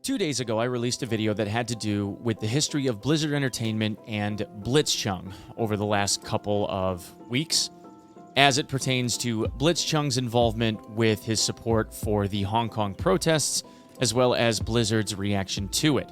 2 days ago, I released a video that had to do with the history of Blizzard Entertainment and Blitzchung over the last couple of weeks, as it pertains to Blitzchung's involvement with his support for the Hong Kong protests, as well as Blizzard's reaction to it.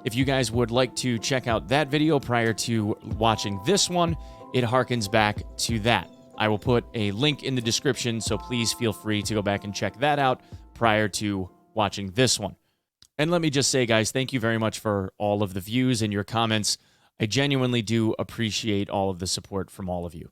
If you guys would like to check out that video prior to watching this one, it harkens back to that. I will put a link in the description, so please feel free to go back and check that out prior to watching this one. And let me just say, guys, thank you very much for all of the views and your comments. I genuinely do appreciate all of the support from all of you.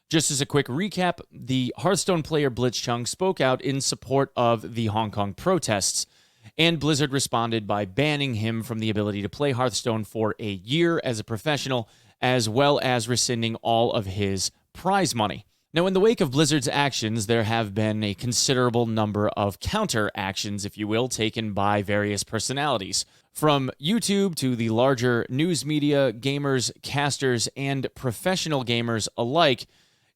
Just as a quick recap, the Hearthstone player Blitzchung spoke out in support of the Hong Kong protests, and Blizzard responded by banning him from the ability to play Hearthstone for a year as a professional, as well as rescinding all of his prize money. Now, in the wake of Blizzard's actions, there have been a considerable number of counter actions, if you will, taken by various personalities. From YouTube to the larger news media, gamers, casters, and professional gamers alike,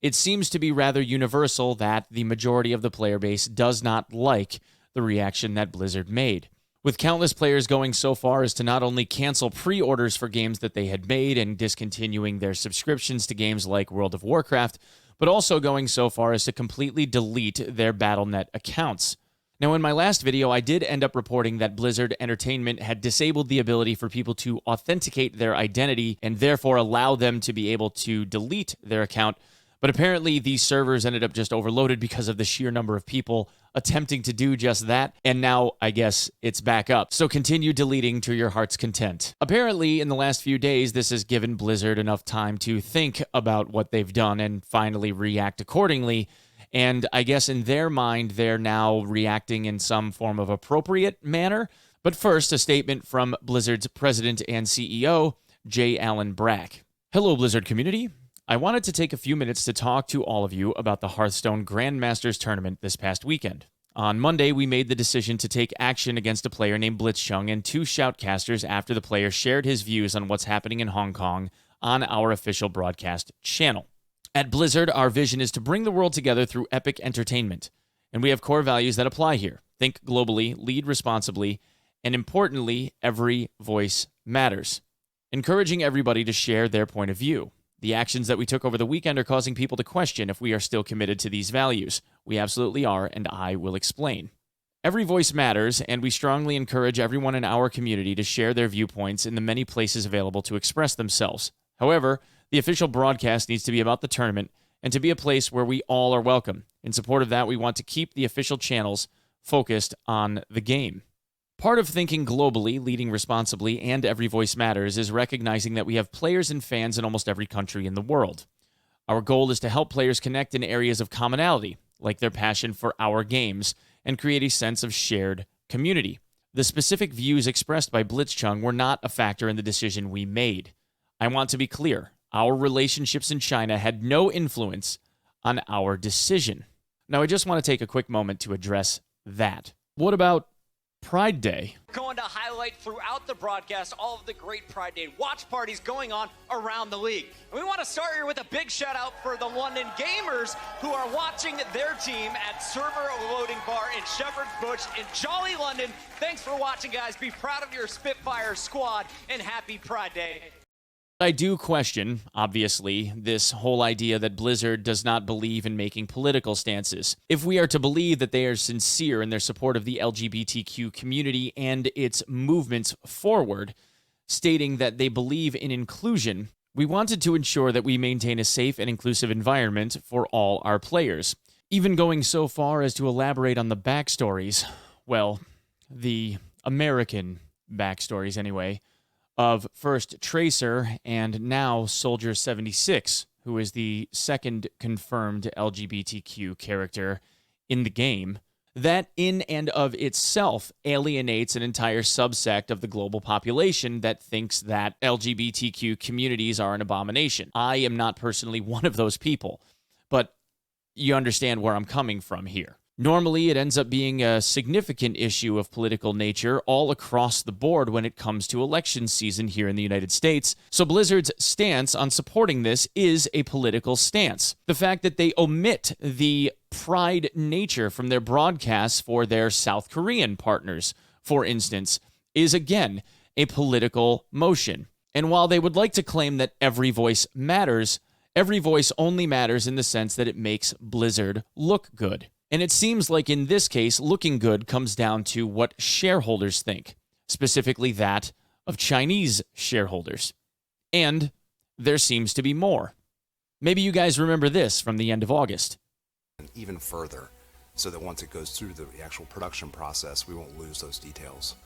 it seems to be rather universal that the majority of the player base does not like the reaction that Blizzard made, with countless players going so far as to not only cancel pre-orders for games that they had made and discontinuing their subscriptions to games like World of Warcraft, but also going so far as to completely delete their Battle.net accounts. Now, in my last video, I did end up reporting that Blizzard Entertainment had disabled the ability for people to authenticate their identity and therefore allow them to be able to delete their account. But apparently, these servers ended up just overloaded because of the sheer number of people attempting to do just that, and now, I guess, it's back up. So continue deleting to your heart's content. Apparently, in the last few days, this has given Blizzard enough time to think about what they've done and finally react accordingly, and I guess in their mind, they're now reacting in some form of appropriate manner. But first, a statement from Blizzard's president and CEO, J. Allen Brack. Hello, Blizzard community. I wanted to take a few minutes to talk to all of you about the Hearthstone Grandmasters tournament this past weekend. On Monday, we made the decision to take action against a player named Blitzchung and two shoutcasters after the player shared his views on what's happening in Hong Kong on our official broadcast channel. At Blizzard, our vision is to bring the world together through epic entertainment, and we have core values that apply here. Think globally, lead responsibly, and importantly, every voice matters. Encouraging everybody to share their point of view. The actions that we took over the weekend are causing people to question if we are still committed to these values. We absolutely are, and I will explain. Every voice matters, and we strongly encourage everyone in our community to share their viewpoints in the many places available to express themselves. However, the official broadcast needs to be about the tournament and to be a place where we all are welcome. In support of that, we want to keep the official channels focused on the game. Part of thinking globally, leading responsibly, and every voice matters is recognizing that we have players and fans in almost every country in the world. Our goal is to help players connect in areas of commonality, like their passion for our games, and create a sense of shared community. The specific views expressed by Blitzchung were not a factor in the decision we made. I want to be clear, our relationships in China had no influence on our decision. Now, I just want to take a quick moment to address that. What about Pride Day? Going to highlight throughout the broadcast all of the great Pride Day watch parties going on around the league. And we want to start here with a big shout out for the London gamers who are watching their team at Server Loading Bar in Shepherd's Bush in Jolly London. Thanks for watching, guys. Be proud of your Spitfire squad and happy Pride Day. I do question, obviously, this whole idea that Blizzard does not believe in making political stances. If we are to believe that they are sincere in their support of the LGBTQ community and its movements forward, stating that they believe in inclusion, we wanted to ensure that we maintain a safe and inclusive environment for all our players. Even going so far as to elaborate on the backstories, well, the American backstories anyway, of first Tracer and now Soldier 76, who is the second confirmed LGBTQ character in the game. That in and of itself alienates an entire subsect of the global population that thinks that LGBTQ communities are an abomination. I am not personally one of those people, but you understand where I'm coming from here. Normally, it ends up being a significant issue of political nature all across the board when it comes to election season here in the United States. So Blizzard's stance on supporting this is a political stance. The fact that they omit the pride nature from their broadcasts for their South Korean partners, for instance, is again a political motion. And while they would like to claim that every voice matters, every voice only matters in the sense that it makes Blizzard look good. And it seems like in this case, looking good comes down to what shareholders think, specifically that of Chinese shareholders. And there seems to be more. Maybe you guys remember this from the end of August. Even further, so that once it goes through the actual production process, we won't lose those details.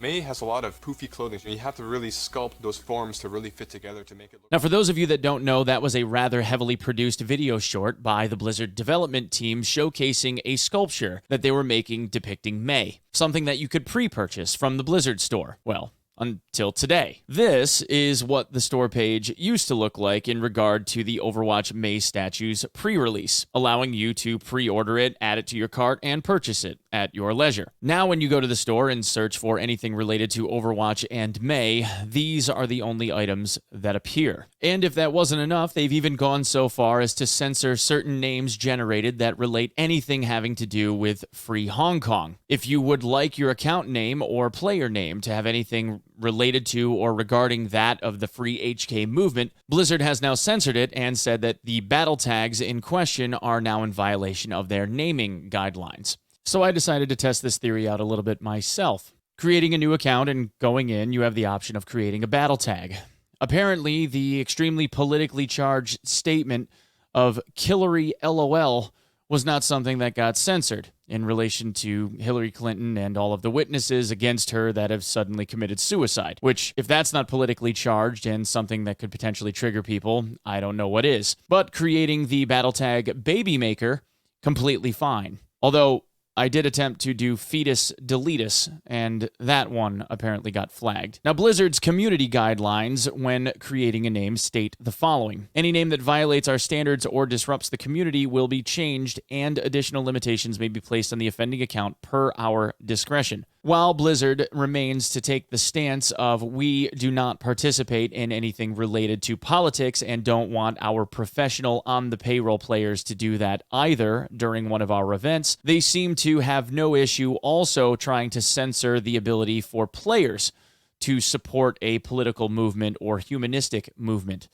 Mei has a lot of poofy clothing, so you have to really sculpt those forms to really fit together to make it look. Now, for those of you that don't know, that was a rather heavily produced video short by the Blizzard development team showcasing a sculpture that they were making depicting Mei, something that you could pre-purchase from the Blizzard store. Well, until today. This is what the store page used to look like in regard to the Overwatch Mei statue's pre-release, allowing you to pre-order it, add it to your cart, and purchase it at your leisure. Now, when you go to the store and search for anything related to Overwatch and Mei, these are the only items that appear. And if that wasn't enough, they've even gone so far as to censor certain names generated that relate anything having to do with Free Hong Kong. If you would like your account name or player name to have anything related to or regarding that of the Free HK movement, Blizzard has now censored it and said that the battle tags in question are now in violation of their naming guidelines. So I decided to test this theory out a little bit myself. Creating a new account and going in, you have the option of creating a battle tag. Apparently, the extremely politically charged statement of Killary LOL was not something that got censored in relation to Hillary Clinton and all of the witnesses against her that have suddenly committed suicide, which, if that's not politically charged and something that could potentially trigger people, I don't know what is. But creating the battle tag Baby Maker, completely fine. Although I did attempt to do fetus deletus, and that one apparently got flagged. Now, Blizzard's community guidelines when creating a name state the following. Any name that violates our standards or disrupts the community will be changed, and additional limitations may be placed on the offending account per our discretion. While Blizzard remains to take the stance of we do not participate in anything related to politics and don't want our professional on-the-payroll players to do that either during one of our events, they seem to have no issue also trying to censor the ability for players to support a political movement or humanistic movement.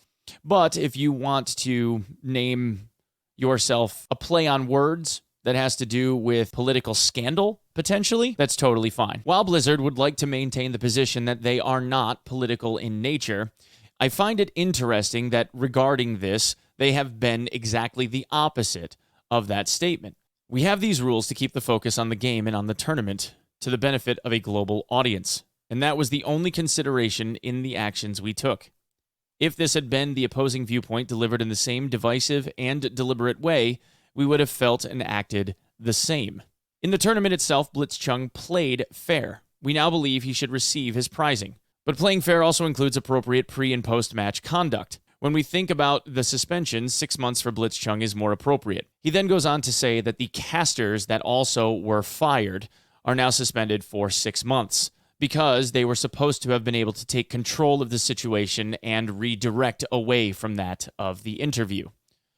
But if you want to name yourself a play on words that has to do with political scandal, potentially, that's totally fine. While Blizzard would like to maintain the position that they are not political in nature, I find it interesting that regarding this, they have been exactly the opposite of that statement. We have these rules to keep the focus on the game and on the tournament to the benefit of a global audience, and that was the only consideration in the actions we took. If this had been the opposing viewpoint delivered in the same divisive and deliberate way, we would have felt and acted the same. In the tournament itself, Blitzchung played fair. We now believe he should receive his prizing. But playing fair also includes appropriate pre- and post-match conduct. When we think about the suspension, 6 months for Blitzchung is more appropriate. He then goes on to say that the casters that also were fired are now suspended for 6 months because they were supposed to have been able to take control of the situation and redirect away from that of the interview.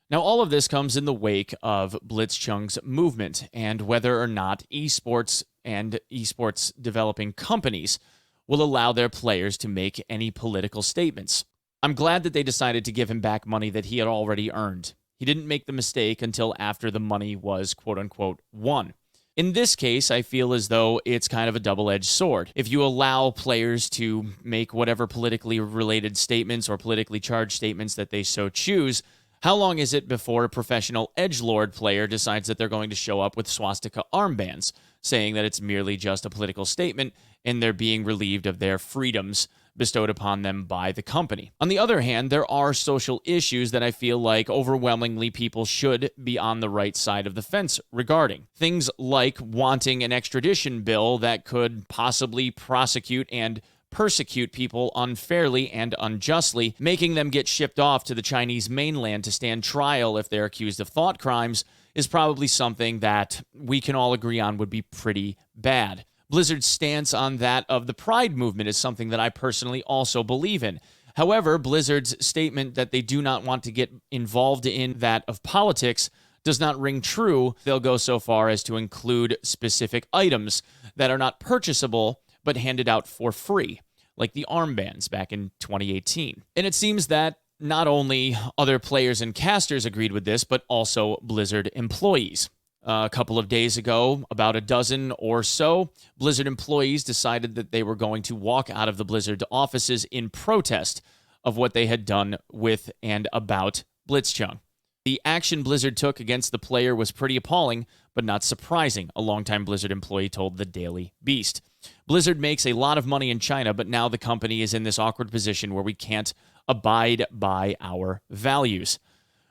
Now, all of this comes in the wake of Blitzchung's movement and whether or not esports and esports developing companies will allow their players to make any political statements. I'm glad that they decided to give him back money that he had already earned. He didn't make the mistake until after the money was quote-unquote won. In this case, I feel as though it's kind of a double-edged sword. If you allow players to make whatever politically related statements or politically charged statements that they so choose, how long is it before a professional edgelord player decides that they're going to show up with swastika armbands, saying that it's merely just a political statement and they're being relieved of their freedoms bestowed upon them by the company? On the other hand, there are social issues that I feel like overwhelmingly people should be on the right side of the fence regarding. Things like wanting an extradition bill that could possibly prosecute and persecute people unfairly and unjustly, making them get shipped off to the Chinese mainland to stand trial if they're accused of thought crimes, is probably something that we can all agree on would be pretty bad. Blizzard's stance on that of the Pride movement is something that I personally also believe in. However, Blizzard's statement that they do not want to get involved in that of politics does not ring true. They'll go so far as to include specific items that are not purchasable but handed out for free, like the armbands back in 2018. And it seems that not only other players and casters agreed with this, but also Blizzard employees. A couple of days ago, about a dozen or so, Blizzard employees decided that they were going to walk out of the Blizzard offices in protest of what they had done with and about Blitzchung. The action Blizzard took against the player was pretty appalling, but not surprising, a longtime Blizzard employee told the Daily Beast. Blizzard makes a lot of money in China, but now the company is in this awkward position where we can't abide by our values.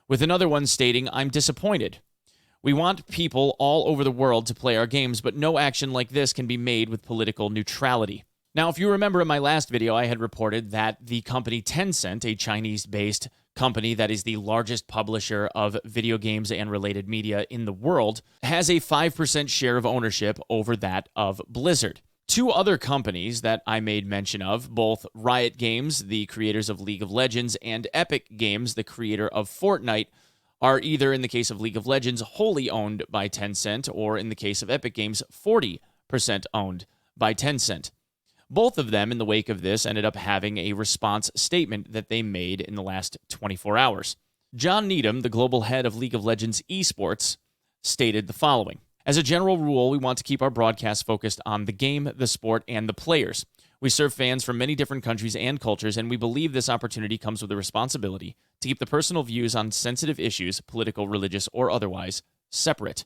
With another one stating, "I'm disappointed. We want people all over the world to play our games, but no action like this can be made with political neutrality." Now, if you remember in my last video, I had reported that the company Tencent, a Chinese-based company that is the largest publisher of video games and related media in the world, has a 5% share of ownership over that of Blizzard. Two other companies that I made mention of, both Riot Games, the creators of League of Legends, and Epic Games, the creator of Fortnite, are either, in the case of League of Legends, wholly owned by Tencent, or in the case of Epic Games, 40% owned by Tencent. Both of them, in the wake of this, ended up having a response statement that they made in the last 24 hours. John Needham, the global head of League of Legends esports, stated the following: "As a general rule, we want to keep our broadcasts focused on the game, the sport, and the players. We serve fans from many different countries and cultures, and we believe this opportunity comes with a responsibility to keep the personal views on sensitive issues, political, religious, or otherwise, separate."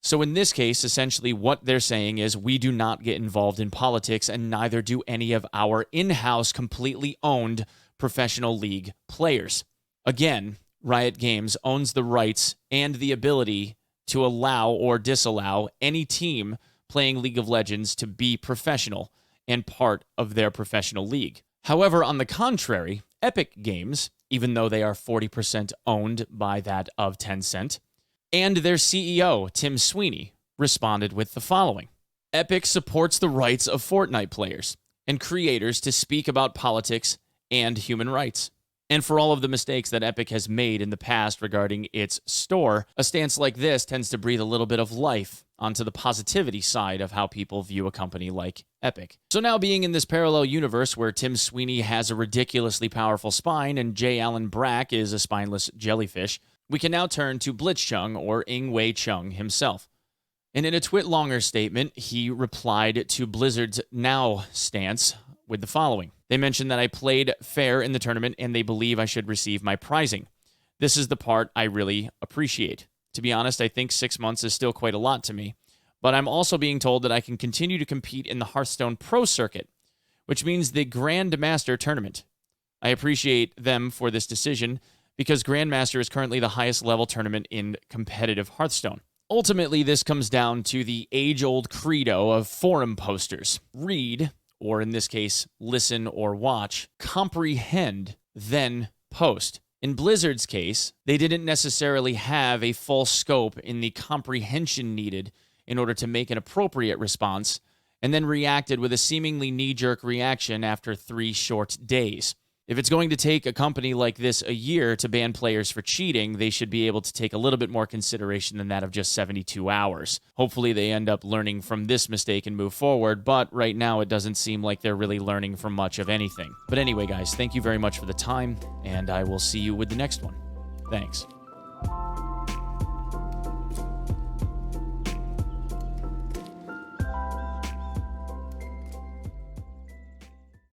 So in this case, essentially what they're saying is we do not get involved in politics, and neither do any of our in-house, completely owned professional league players. Again, Riot Games owns the rights and the ability to allow or disallow any team playing League of Legends to be professional and part of their professional league. However, on the contrary, Epic Games, even though they are 40% owned by that of Tencent, and their CEO, Tim Sweeney, responded with the following: "Epic supports the rights of Fortnite players and creators to speak about politics and human rights. And for all of the mistakes that Epic has made in the past regarding its store, a stance like this tends to breathe a little bit of life onto the positivity side of how people view a company like Epic." So now, being in this parallel universe where Tim Sweeney has a ridiculously powerful spine and J. Allen Brack is a spineless jellyfish, we can now turn to Blitzchung, or Ing-Wei Chung himself. And in a twit-longer statement, he replied to Blizzard's now stance with the following: "They mentioned that I played fair in the tournament and they believe I should receive my prizing. This is the part I really appreciate. To be honest, I think 6 months is still quite a lot to me, but I'm also being told that I can continue to compete in the Hearthstone Pro Circuit, which means the Grandmaster tournament. I appreciate them for this decision because Grandmaster is currently the highest level tournament in competitive Hearthstone. Ultimately, this comes down to the age-old credo of forum posters. Read, or in this case, listen or watch, comprehend, then post. In Blizzard's case, they didn't necessarily have a full scope in the comprehension needed in order to make an appropriate response, and then reacted with a seemingly knee-jerk reaction after 3 short days. If it's going to take a company like this a year to ban players for cheating, they should be able to take a little bit more consideration than that of just 72 hours. Hopefully they end up learning from this mistake and move forward, but right now it doesn't seem like they're really learning from much of anything. But anyway, guys, thank you very much for the time, and I will see you with the next one. Thanks.